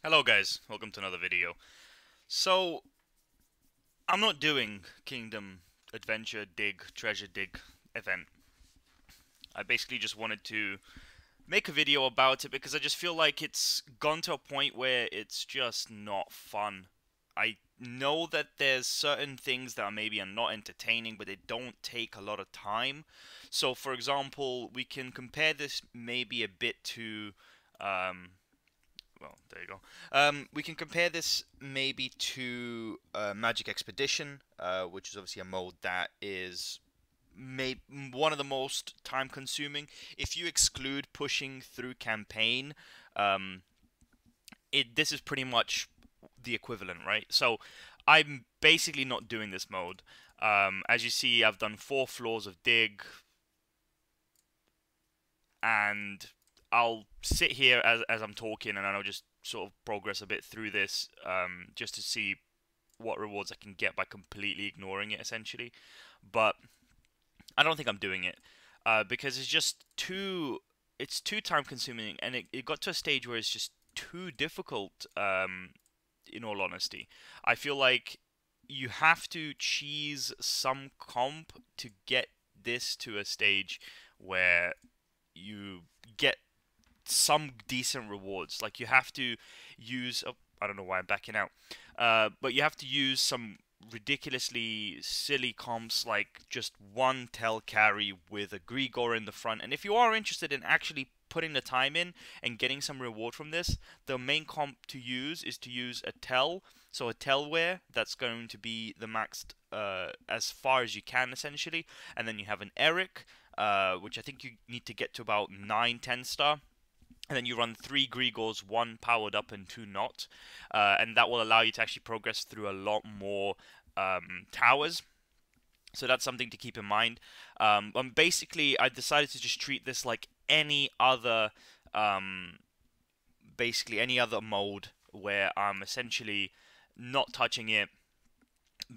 Hello guys, welcome to another video. So, I'm not doing Kingdom Adventure Dig Treasure Dig event. I basically just wanted to make a video about it because I just feel like it's gone to a point where it's just not fun. I know that there's certain things that maybe are not entertaining, but they don't take a lot of time. So, for example, we can compare this maybe a bit to um, well, there you go. We can compare this maybe to Magic Expedition, which is obviously a mode that is one of the most time consuming. If you exclude pushing through campaign, um, this is pretty much the equivalent, right? So I'm basically not doing this mode. As you see, I've done 4 floors of dig, and I'll sit here as I'm talking, and I'll just sort of progress a bit through this, just to see what rewards I can get by completely ignoring it, essentially. But I don't think I'm doing it because it's too time consuming, and it got to a stage where it's just too difficult. In all honesty, I feel like you have to cheese some comp to get this to a stage where you get some decent rewards. Like you have to use. Oh, I don't know why I'm backing out. But you have to use some ridiculously silly comps like just one Tel carry with a Grigor in the front. And if you are interested in actually putting the time in and getting some reward from this, the main comp to use is to use a Tel. So a Telware that's going to be the maxed as far as you can essentially. And then you have an Eric, which I think you need to get to about 9, 10 star, and then you run 3 Grigors, 1 powered up and 2 not, and that will allow you to actually progress through a lot more towers. So that's something to keep in mind. Basically, I decided to just treat this like any other, um, basically any other mode where I'm essentially not touching it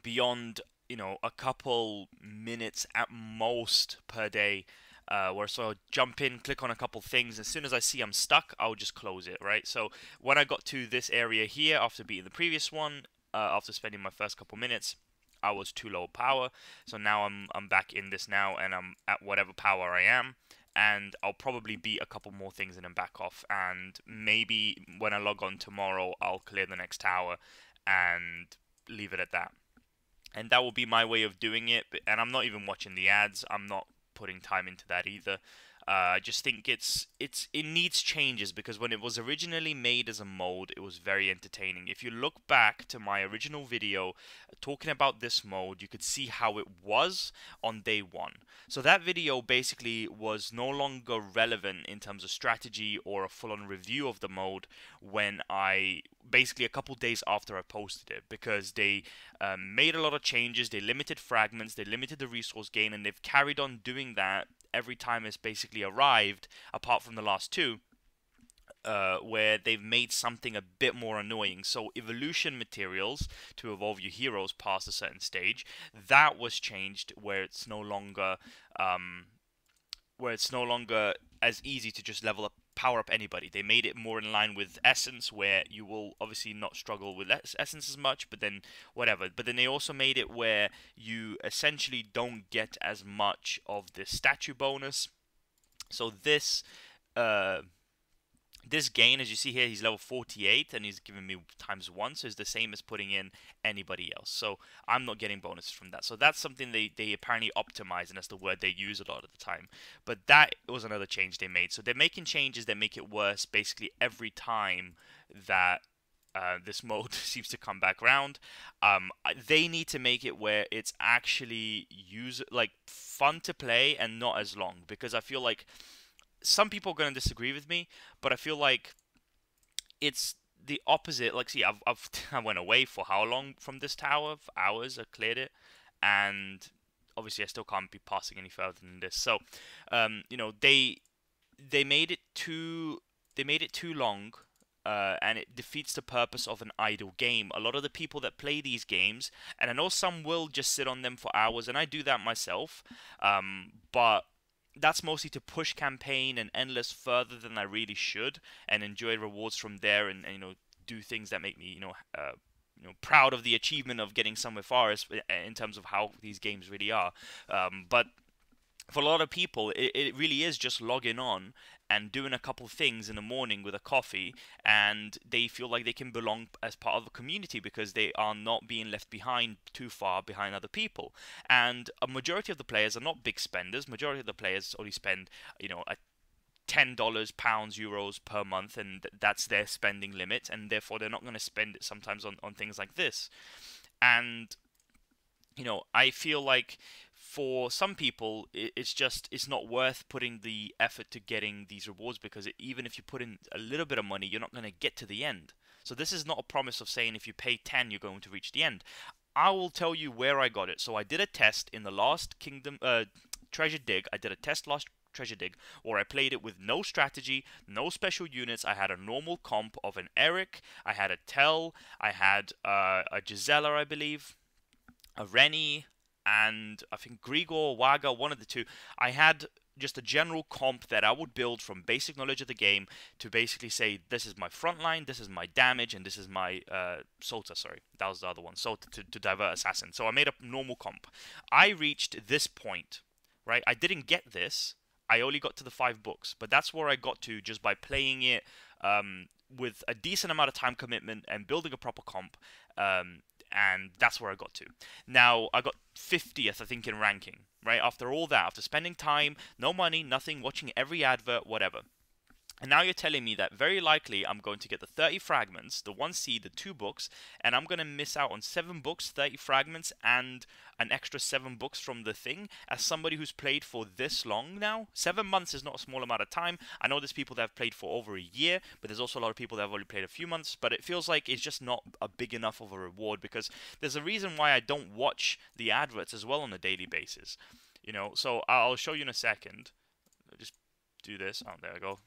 beyond a couple minutes at most per day, where so I'll jump in, click on a couple things. As soon as I see I'm stuck, I'll just close it, right? So when I got to this area here after beating the previous one, after spending my first couple minutes, I was too low power. So now I'm back in this now, and I'm at whatever power I am. And I'll probably beat a couple more things and then back off. And maybe when I log on tomorrow, I'll clear the next tower and leave it at that. And that will be my way of doing it. And I'm not even watching the ads. I'm not putting time into that either. I just think it needs changes because when it was originally made as a mode, it was very entertaining. If you look back to my original video talking about this mode, you could see how it was on day one. So that video basically was no longer relevant in terms of strategy or a full-on review of the mode when I basically a couple days after I posted it, because they made a lot of changes. They limited fragments, they limited the resource gain, and they've carried on doing that every time it's basically arrived, apart from the last two, where they've made something a bit more annoying. So evolution materials to evolve your heroes past a certain stage, that was changed where um, it's no longer as easy to just level up, power up anybody. They made it more in line with Essence, where you will obviously not struggle with Essence as much, but then whatever. But then they also made it where you essentially don't get as much of the statue bonus. So uh, this gain, as you see here, he's level 48 and he's giving me ×1, so it's the same as putting in anybody else. So I'm not getting bonuses from that. So that's something they apparently optimize, and that's the word they use a lot of the time. But that was another change they made. So they're making changes that make it worse basically every time that this mode seems to come back around. They need to make it where it's actually fun to play and not as long, because I feel like some people are going to disagree with me, but I feel like it's the opposite. Like, see, I went away for how long from this tower? For hours. I cleared it, and obviously I still can't be passing any further than this. So, they made it too long. And it defeats the purpose of an idle game. A lot of the people that play these games, and I know some will just sit on them for hours, and I do that myself, but that's mostly to push campaign and endless further than I really should, and enjoy rewards from there, and do things that make me, proud of the achievement of getting somewhere far in terms of how these games really are. But for a lot of people, it really is just logging on and doing a couple things in the morning with a coffee, and they feel like they can belong as part of a community because they are not being left behind too far behind other people. And a majority of the players are not big spenders. Majority of the players only spend, a $10, pounds, euros per month, and that's their spending limit, and therefore they're not going to spend it sometimes on things like this. And I feel like for some people, it's not worth putting the effort to getting these rewards because even if you put in a little bit of money, you're not going to get to the end. So this is not a promise of saying if you pay 10, you're going to reach the end. I will tell you where I got it. So I did a test in the last Kingdom Treasure Dig. I did a test last Treasure Dig where I played it with no strategy, no special units. I had a normal comp of an Eric, I had a Tell, I had a Gisela, I believe, a Rennie, and I think Grigor, Waga, one of the two. I had just a general comp that I would build from basic knowledge of the game to basically say this is my front line, this is my damage, and this is my Sota, sorry, that was the other one, Sota to divert assassin. So I made a normal comp. I reached this point, right? I didn't get this. I only got to the 5 books, but that's where I got to just by playing it with a decent amount of time commitment and building a proper comp. And that's where I got to. Now, I got 50th, I think, in ranking, right? After all that, after spending time, no money, nothing, watching every advert, whatever. And now you're telling me that very likely I'm going to get the 30 fragments, the 1 seed, the 2 books, and I'm going to miss out on 7 books, 30 fragments, and an extra 7 books from the thing. As somebody who's played for this long now, 7 months is not a small amount of time. I know there's people that have played for over a year, but there's also a lot of people that have only played a few months. But it feels like it's just not a big enough of a reward because there's a reason why I don't watch the adverts as well on a daily basis. So I'll show you in a second. I'll just do this. Oh, there I go.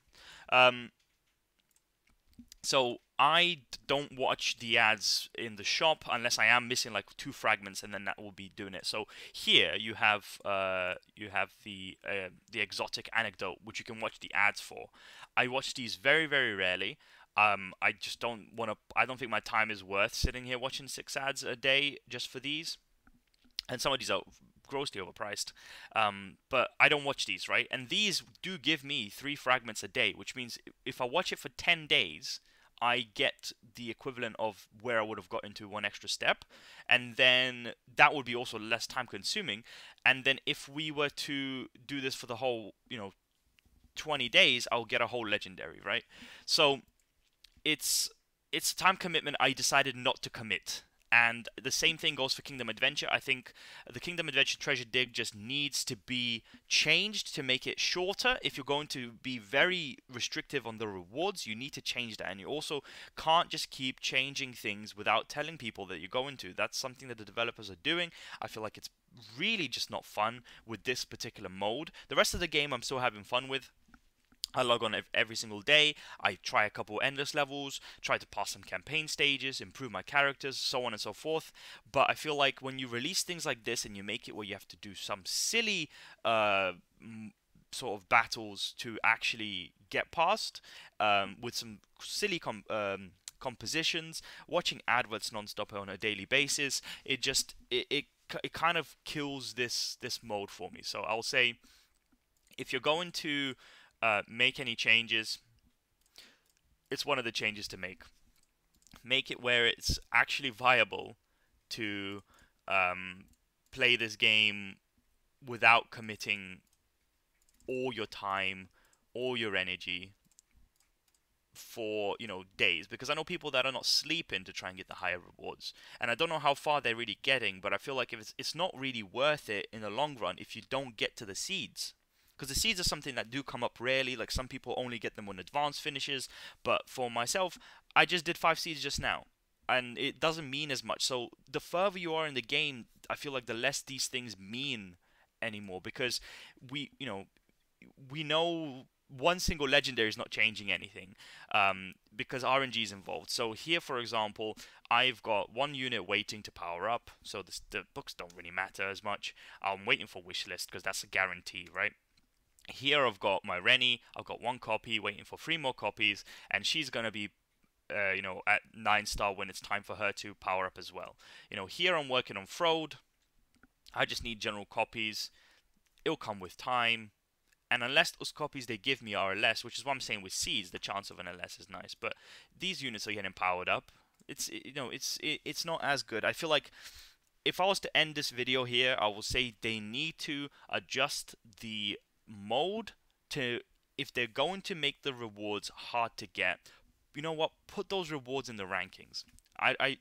So I don't watch the ads in the shop unless I am missing like 2 fragments, and then that will be doing it. So here you have the exotic anecdote, which you can watch the ads for. I watch these very, very rarely. I just don't want to. I don't think my time is worth sitting here watching 6 ads a day just for these. And some of these are grossly overpriced, but I don't watch these, right? And these do give me 3 fragments a day, which means if I watch it for 10 days, I get the equivalent of where I would have got into 1 extra step, and then that would be also less time consuming. And then if we were to do this for the whole, 20 days, I'll get a whole legendary, right? So it's time commitment I decided not to commit. And the same thing goes for Kingdom Adventure. I think the Kingdom Adventure Treasure Dig just needs to be changed to make it shorter. If you're going to be very restrictive on the rewards, you need to change that. And you also can't just keep changing things without telling people that you're going to. That's something that the developers are doing. I feel like it's really just not fun with this particular mode. The rest of the game I'm still having fun with. I log on every single day, I try a couple endless levels, try to pass some campaign stages, improve my characters, so on and so forth. But I feel like when you release things like this and you make it where you have to do some silly sort of battles to actually get past, with some silly compositions, watching adverts non-stop on a daily basis, it kind of kills this mode for me. So I'll say, if you're going to make any changes, it's one of the changes to make. Make it where it's actually viable to play this game without committing all your time, all your energy for days, because I know people that are not sleeping to try and get the higher rewards, and I don't know how far they're really getting, but I feel like it's not really worth it in the long run if you don't get to the seeds. Because the seeds are something that do come up rarely. Like, some people only get them when advanced finishes. But for myself, I just did 5 seeds just now. And it doesn't mean as much. So the further you are in the game, I feel like the less these things mean anymore. Because we know one single legendary is not changing anything. Because RNG is involved. So here, for example, I've got 1 unit waiting to power up. So the books don't really matter as much. I'm waiting for wishlist because that's a guarantee, right? Here I've got my Rennie, I've got 1 copy, waiting for 3 more copies, and she's going to be you know, at 9 star when it's time for her to power up as well. You know, here I'm working on Frode. I just need general copies. It'll come with time. And unless those copies they give me are LS, which is what I'm saying with seeds, the chance of an LS is nice. But these units are getting powered up. It's not as good. I feel like if I was to end this video here, I will say they need to adjust the mode to, if they're going to make the rewards hard to get, you know what? Put those rewards in the rankings. I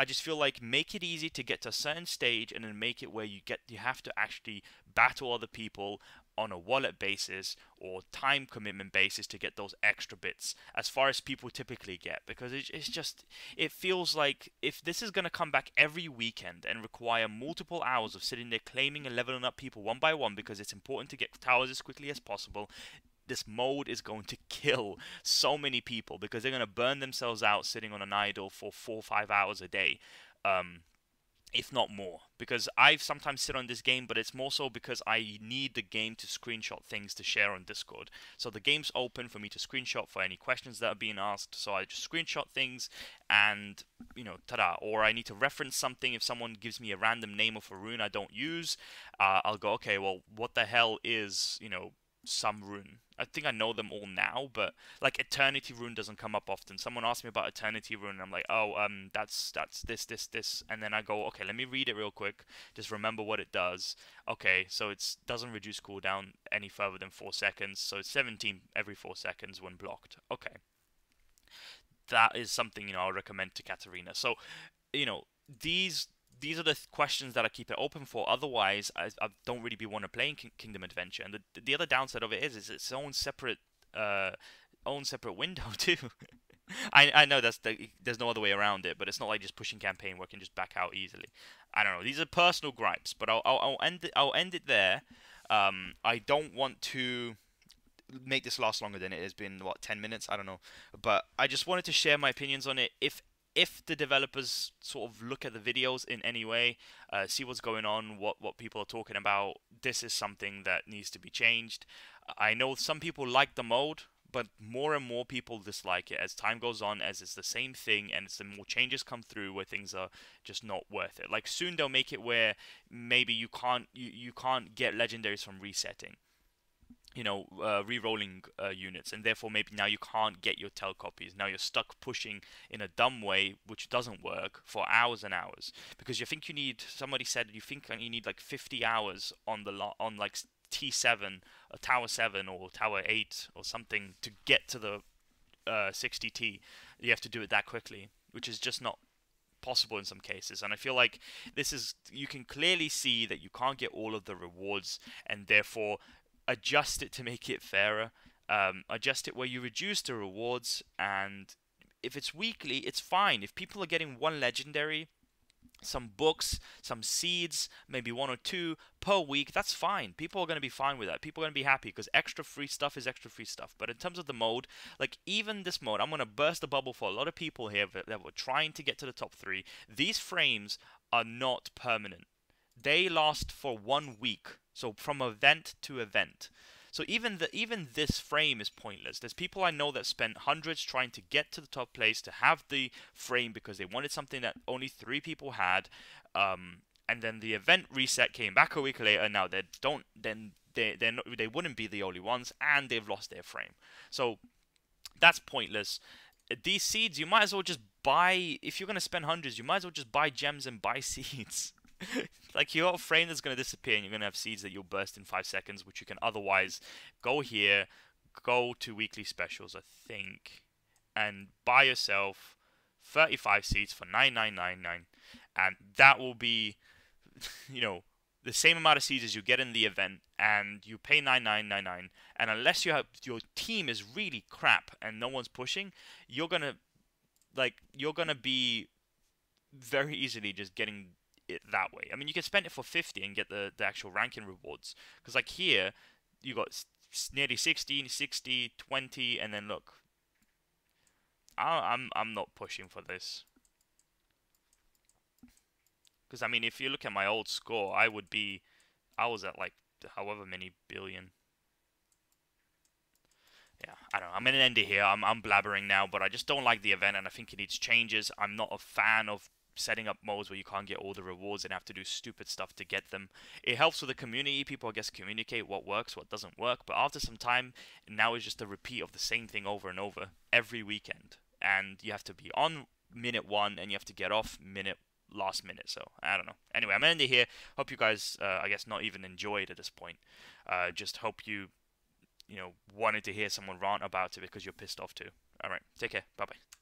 just feel like make it easy to get to a certain stage and then make it where you have to actually battle other people on a wallet basis or time commitment basis to get those extra bits as far as people typically get, because it feels like if this is going to come back every weekend and require multiple hours of sitting there claiming and leveling up people one by one because it's important to get towers as quickly as possible, this mode is going to kill so many people because they're going to burn themselves out sitting on an idle for 4 or 5 hours a day, if not more. Because I've sometimes sit on this game, but it's more so because I need the game to screenshot things to share on Discord. So the game's open for me to screenshot for any questions that are being asked. So I just screenshot things and, you know, ta-da. Or I need to reference something. If someone gives me a random name of a rune I don't use, I'll go, okay, well, what the hell is, you know, some rune? I think I know them all now, but like Eternity Rune doesn't come up often. Someone asked me about Eternity Rune, and I'm like, oh, that's this, and then I go, okay, let me read it real quick, just remember what it does. Okay, so it doesn't reduce cooldown any further than 4 seconds, so it's 17 every 4 seconds when blocked. Okay, that is something, you know, I'll recommend to Katarina. So, you know, these are the questions that I keep it open for. Otherwise, I don't really be want to play in Kingdom Adventure. And the other downside of it is its own separate window too. I know there's no other way around it, but it's not like just pushing campaign where I can just back out easily. I don't know. These are personal gripes, but I'll end it there. I don't want to make this last longer than it has been. What, 10 minutes? I don't know, but I just wanted to share my opinions on it. If the developers sort of look at the videos in any way, see what's going on, what people are talking about, this is something that needs to be changed. I know some people like the mode, but more and more people dislike it as time goes on, as it's the same thing, and it's the more changes come through where things are just not worth it. Like soon they'll make it where maybe you can't get legendaries from resetting, you know, re-rolling units, and therefore maybe now you can't get your tel copies. Now you're stuck pushing in a dumb way which doesn't work for hours and hours, because you think you need, somebody said you think you need like 50 hours on the on like T7 or Tower 7 or Tower 8 or something to get to the 60T. You have to do it that quickly, which is just not possible in some cases. And I feel like this is, you can clearly see that you can't get all of the rewards, and therefore adjust it to make it fairer. Adjust it where you reduce the rewards, and if it's weekly, it's fine. If people are getting one legendary, some books, some seeds, maybe 1 or 2 per week, that's fine. People are going to be fine with that. People are going to be happy because extra free stuff is extra free stuff. But in terms of the mode, like even this mode, I'm going to burst the bubble for a lot of people here that were trying to get to the top 3. These frames are not permanent. They last for 1 week. So from event to event. So even this frame is pointless. There's people I know that spent hundreds trying to get to the top place to have the frame because they wanted something that only 3 people had. And then the event reset came back a week later. Now they wouldn't be the only ones, and they've lost their frame. So that's pointless. These seeds, you might as well just buy. If you're gonna spend hundreds, you might as well just buy gems and buy seeds. Like, you got a frame that's going to disappear, and you're going to have seeds that you'll burst in 5 seconds, which you can otherwise go here, go to weekly specials, I think, and buy yourself 35 seeds for 9,999, and that will be, you know, the same amount of seeds as you get in the event, and you pay 9,999, and unless you have, your team is really crap and no one's pushing, you're gonna be very easily just getting it that way. I mean, you can spend it for 50 and get the actual ranking rewards, because like here you got nearly 60, 60, 20, and then look, I'm not pushing for this, because I mean, if you look at my old score, I was at like however many billion. yeah, I don't know. I'm gonna end it here. I'm blabbering now, but I just don't like the event, and I think it needs changes. I'm not a fan of setting up modes where you can't get all the rewards and have to do stupid stuff to get them. It helps with the community. People, I guess, communicate what works, what doesn't work. But after some time, now it's just a repeat of the same thing over and over every weekend, and you have to be on minute one and you have to get off last minute. So I don't know. Anyway, I'm ending here. Hope you guys, I guess, not even enjoyed at this point. Just hope you wanted to hear someone rant about it because you're pissed off too. All right, take care. Bye bye.